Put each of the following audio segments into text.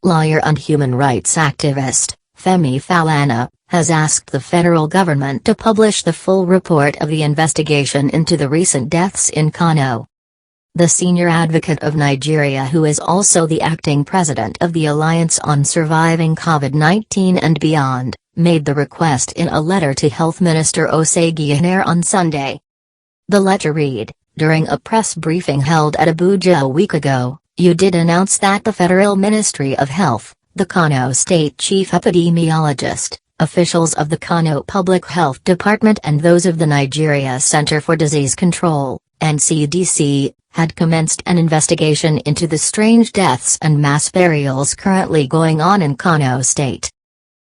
lawyer and human rights activist, Femi Falana, has asked the federal government to publish the full report of the investigation into the recent deaths in Kano. The senior advocate of Nigeria, who is also the acting president of the Alliance on Surviving COVID-19 and Beyond, made the request in a letter to Health Minister Osagie Ehnaire on Sunday. The letter read, "During a press briefing held at Abuja a week ago, you did announce that the Federal Ministry of Health, the Kano State Chief Epidemiologist, officials of the Kano Public Health Department and those of the Nigeria Center for Disease Control, NCDC, had commenced an investigation into the strange deaths and mass burials currently going on in Kano State.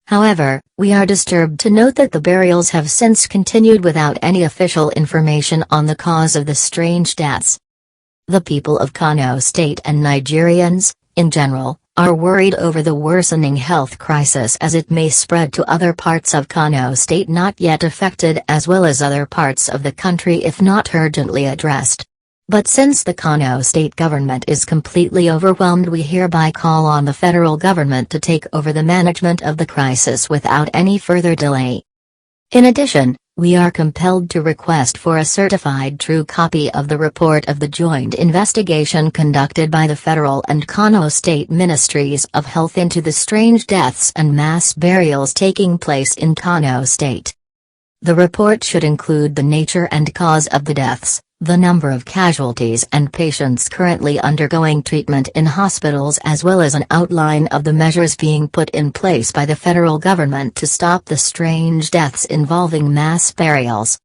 However, we are disturbed to note that the burials have since continued without any official information on the cause of the strange deaths. The people of Kano State and Nigerians, in general, are worried over the worsening health crisis as it may spread to other parts of Kano State not yet affected as well as other parts of the country if not urgently addressed. But since the Kano State government is completely overwhelmed, we hereby call on the federal government to take over the management of the crisis without any further delay. In addition, we are compelled to request for a certified true copy of the report of the joint investigation conducted by the federal and Kano State Ministries of Health into the strange deaths and mass burials taking place in Kano State. The report should include the nature and cause of the deaths, the number of casualties and patients currently undergoing treatment in hospitals, as well as an outline of the measures being put in place by the federal government to stop the strange deaths involving mass burials.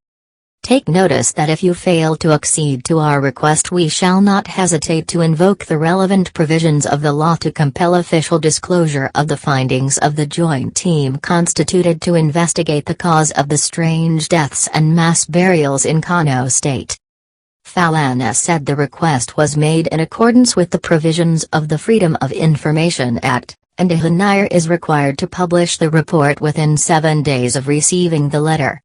Take notice that if you fail to accede to our request, we shall not hesitate to invoke the relevant provisions of the law to compel official disclosure of the findings of the joint team constituted to investigate the cause of the strange deaths and mass burials in Kano State." Falana said the request was made in accordance with the provisions of the Freedom of Information Act, and Ehnaire is required to publish the report within 7 days of receiving the letter.